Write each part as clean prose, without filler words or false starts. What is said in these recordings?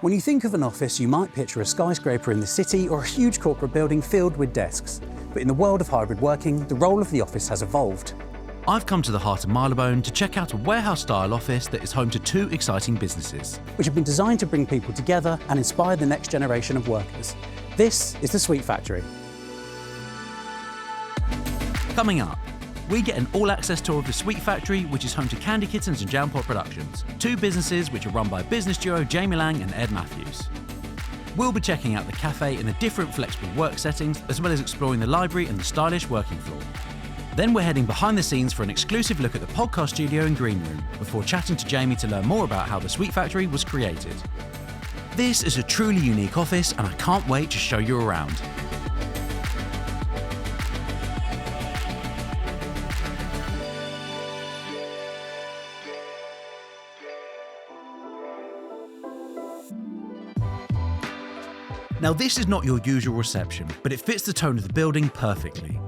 When you think of an office, you might picture a skyscraper in the city or a huge corporate building filled with desks. But in the world of hybrid working, the role of the office has evolved. I've come to the heart of Marylebone to check out a warehouse-style office that is home to two exciting businesses, which have been designed to bring people together and inspire the next generation of workers. This is the Sweet Factory. Coming up, we get an all-access tour of the Sweet Factory, which is home to Candy Kittens and Jampot Productions, two businesses which are run by business duo Jamie Laing and Ed Matthews. We'll be checking out the cafe in the different flexible work settings, as well as exploring the library and the stylish working floor. Then we're heading behind the scenes for an exclusive look at the podcast studio and green room, before chatting to Jamie to learn more about how the Sweet Factory was created. This is a truly unique office, and I can't wait to show you around. Now, this is not your usual reception, but it fits the tone of the building perfectly.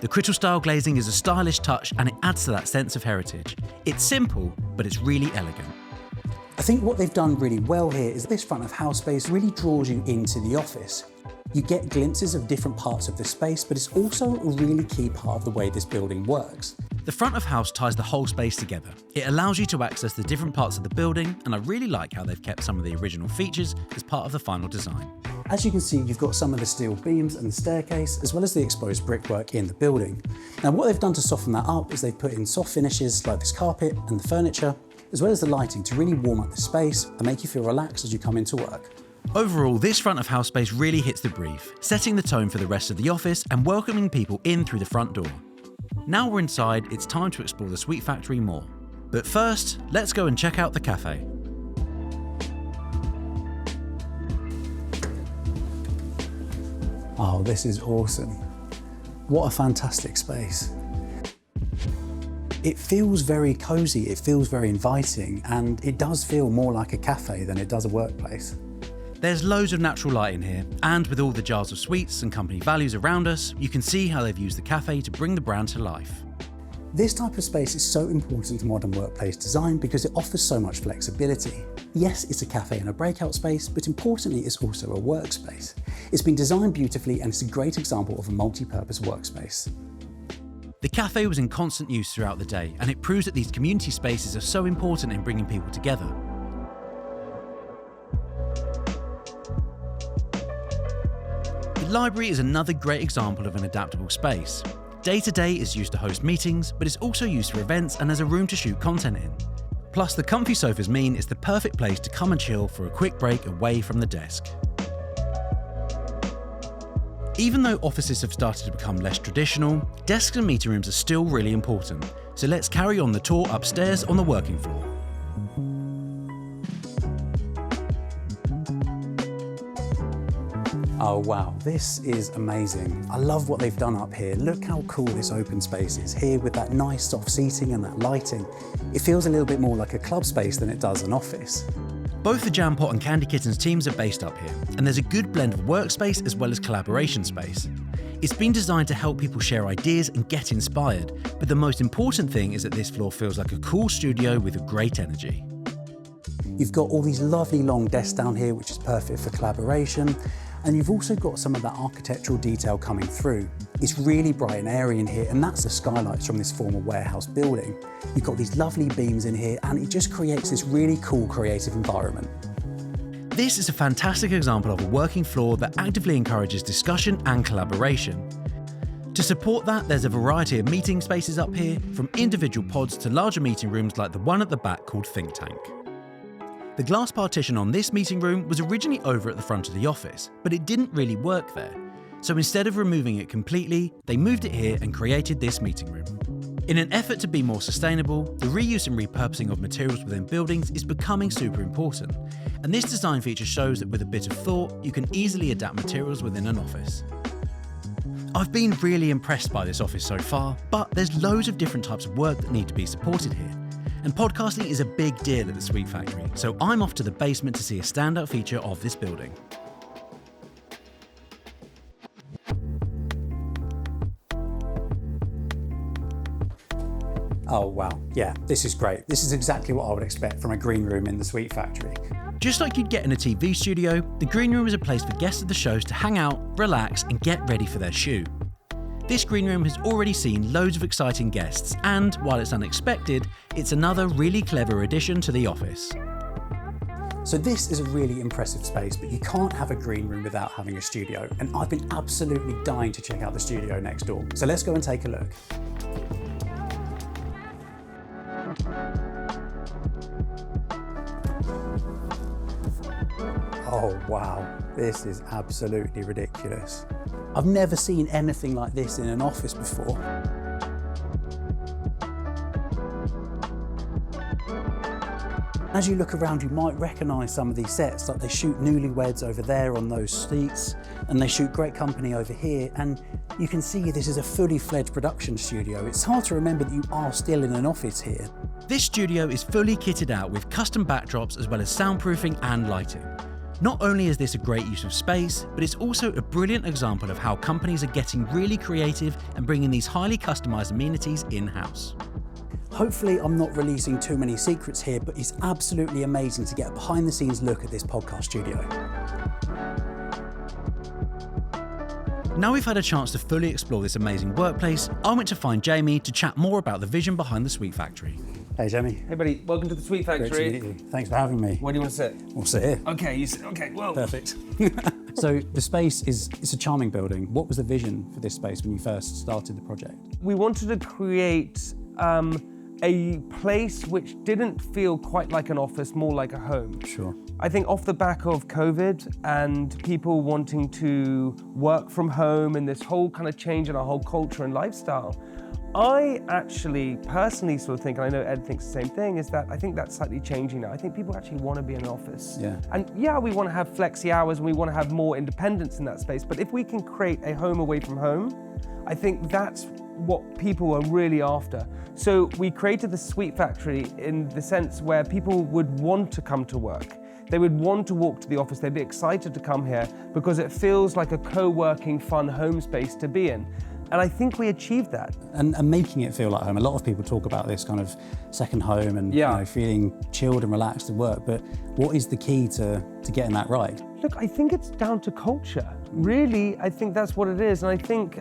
The crystal style glazing is a stylish touch and it adds to that sense of heritage. It's simple, but it's really elegant. I think what they've done really well here is this front of house space really draws you into the office. You get glimpses of different parts of the space, but it's also a really key part of the way this building works. The front of house ties the whole space together. It allows you to access the different parts of the building, and I really like how they've kept some of the original features as part of the final design. As you can see, you've got some of the steel beams and the staircase, as well as the exposed brickwork in the building. Now, what they've done to soften that up is they've put in soft finishes like this carpet and the furniture, as well as the lighting to really warm up the space and make you feel relaxed as you come into work. Overall, this front of house space really hits the brief, setting the tone for the rest of the office and welcoming people in through the front door. Now we're inside, it's time to explore the Sweet Factory more. But first, let's go and check out the cafe. Oh, this is awesome. What a fantastic space. It feels very cozy, it feels very inviting, and it does feel more like a cafe than it does a workplace. There's loads of natural light in here, and with all the jars of sweets and company values around us, you can see how they've used the cafe to bring the brand to life. This type of space is so important to modern workplace design because it offers so much flexibility. Yes, it's a cafe and a breakout space, but importantly, it's also a workspace. It's been designed beautifully and it's a great example of a multi-purpose workspace. The cafe was in constant use throughout the day, and it proves that these community spaces are so important in bringing people together. The library is another great example of an adaptable space. Day to day is used to host meetings, but it's also used for events and as a room to shoot content in. Plus, the comfy sofas mean it's the perfect place to come and chill for a quick break away from the desk. Even though offices have started to become less traditional, desks and meeting rooms are still really important. So let's carry on the tour upstairs on the working floor. Oh wow, this is amazing. I love what they've done up here. Look how cool this open space is here with that nice soft seating and that lighting. It feels a little bit more like a club space than it does an office. Both the Jampot and Candy Kittens teams are based up here, and there's a good blend of workspace as well as collaboration space. It's been designed to help people share ideas and get inspired, but the most important thing is that this floor feels like a cool studio with a great energy. You've got all these lovely long desks down here, which is perfect for collaboration. And you've also got some of that architectural detail coming through. It's really bright and airy in here, and that's the skylights from this former warehouse building. You've got these lovely beams in here, and it just creates this really cool creative environment. This is a fantastic example of a working floor that actively encourages discussion and collaboration. To support that, there's a variety of meeting spaces up here, from individual pods to larger meeting rooms like the one at the back called Think Tank. The glass partition on this meeting room was originally over at the front of the office, but it didn't really work there. So instead of removing it completely, they moved it here and created this meeting room. In an effort to be more sustainable, the reuse and repurposing of materials within buildings is becoming super important. And this design feature shows that with a bit of thought, you can easily adapt materials within an office. I've been really impressed by this office so far, but there's loads of different types of work that need to be supported here. And podcasting is a big deal at the Sweet Factory, so I'm off to the basement to see a standout feature of this building. Oh wow, yeah, this is great. This is exactly what I would expect from a green room in the Sweet Factory. Just like you'd get in a TV studio, the green room is a place for guests of the shows to hang out, relax, and get ready for their shoot. This green room has already seen loads of exciting guests, and while it's unexpected, it's another really clever addition to the office. So this is a really impressive space, but you can't have a green room without having a studio, and I've been absolutely dying to check out the studio next door. So let's go and take a look. Oh wow, this is absolutely ridiculous. I've never seen anything like this in an office before. As you look around, you might recognise some of these sets, like they shoot Newlyweds over there on those seats, and they shoot Great Company over here, and you can see this is a fully fledged production studio. It's hard to remember that you are still in an office here. This studio is fully kitted out with custom backdrops as well as soundproofing and lighting. Not only is this a great use of space, but it's also a brilliant example of how companies are getting really creative and bringing these highly customised amenities in-house. Hopefully I'm not releasing too many secrets here, but it's absolutely amazing to get a behind the scenes look at this podcast studio. Now we've had a chance to fully explore this amazing workplace, I went to find Jamie to chat more about the vision behind the Sweet Factory. Hey Jamie. Hey buddy, welcome to the Sweet Factory. Great to meet you. Thanks for having me. Where do you want to sit? We'll sit here. Okay, you sit. Okay, whoa. Perfect. So the space it's a charming building. What was the vision for this space when you first started the project? We wanted to create a place which didn't feel quite like an office, more like a home. Sure. I think off the back of COVID and people wanting to work from home and this whole kind of change in our whole culture and lifestyle, I actually personally sort of think, and I know Ed thinks the same thing, is that I think that's slightly changing now. I think people actually want to be in an office. Yeah. And yeah, we want to have flexi hours and we want to have more independence in that space, but if we can create a home away from home, I think that's what people are really after. So we created the Sweet Factory in the sense where people would want to come to work. They would want to walk to the office, they'd be excited to come here because it feels like a co-working, fun home space to be in. And I think we achieved that. And making it feel like home. A lot of people talk about this kind of second home and Yeah. you know, feeling chilled and relaxed at work, but what is the key to getting that right? Look, I think it's down to culture. Really, I think that's what it is. And I think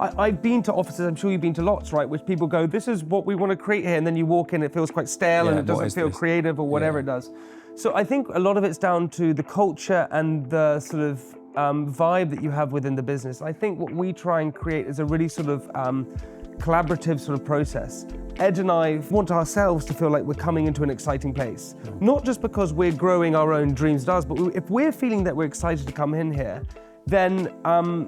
I've been to offices, I'm sure you've been to lots, right, which people go, this is what we want to create here, and then you walk in, it feels quite stale and it doesn't feel creative or whatever it does. So I think a lot of it's down to the culture and the sort of vibe that you have within the business. I think what we try and create is a really sort of collaborative sort of process. Ed and I want ourselves to feel like we're coming into an exciting place. Not just because we're growing our own dreams does, but if we're feeling that we're excited to come in here, then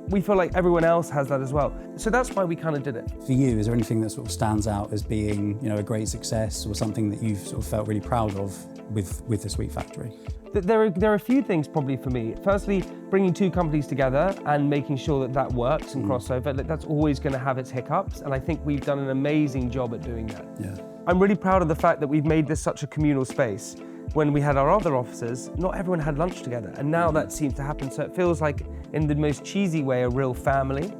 we feel like everyone else has that as well. So that's why we kind of did it. For you, is there anything that sort of stands out as being, you know, a great success or something that you've sort of felt really proud of with the Sweet Factory? There are a few things probably for me. Firstly, bringing two companies together and making sure that works and crossover. That's always going to have its hiccups, and I think we've done an amazing job at doing that. Yeah. I'm really proud of the fact that we've made this such a communal space. When we had our other offices, not everyone had lunch together, and now that seems to happen, so it feels like, in the most cheesy way, a real family.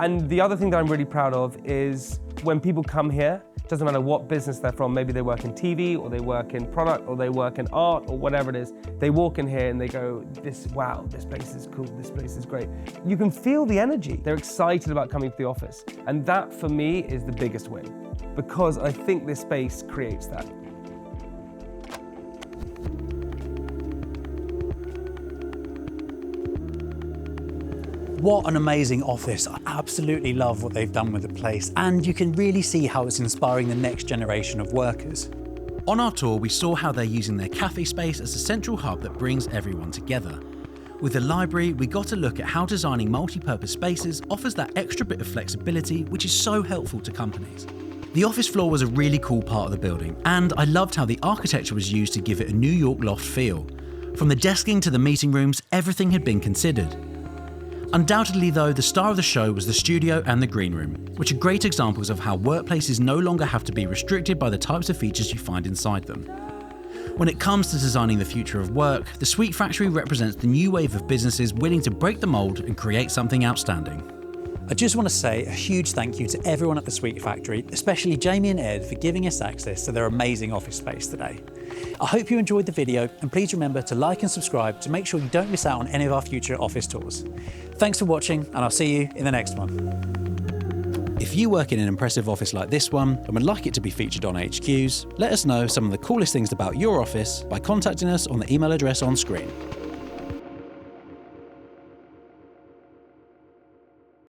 And the other thing that I'm really proud of is when people come here, it doesn't matter what business they're from, maybe they work in TV, or they work in product, or they work in art, or whatever it is, they walk in here and they go, wow, this place is cool, this place is great. You can feel the energy. They're excited about coming to the office. And that, for me, is the biggest win, because I think this space creates that. What an amazing office. I absolutely love what they've done with the place, and you can really see how it's inspiring the next generation of workers. On our tour, we saw how they're using their cafe space as a central hub that brings everyone together. With the library, we got a look at how designing multi-purpose spaces offers that extra bit of flexibility, which is so helpful to companies. The office floor was a really cool part of the building, and I loved how the architecture was used to give it a New York loft feel. From the desking to the meeting rooms, everything had been considered. Undoubtedly though, the star of the show was the studio and the green room, which are great examples of how workplaces no longer have to be restricted by the types of features you find inside them. When it comes to designing the future of work, the Sweet Factory represents the new wave of businesses willing to break the mold and create something outstanding. I just want to say a huge thank you to everyone at the Sweet Factory, especially Jamie and Ed for giving us access to their amazing office space today. I hope you enjoyed the video, and please remember to like and subscribe to make sure you don't miss out on any of our future office tours. Thanks for watching, and I'll see you in the next one. If you work in an impressive office like this one and would like it to be featured on HQs, let us know some of the coolest things about your office by contacting us on the email address on screen.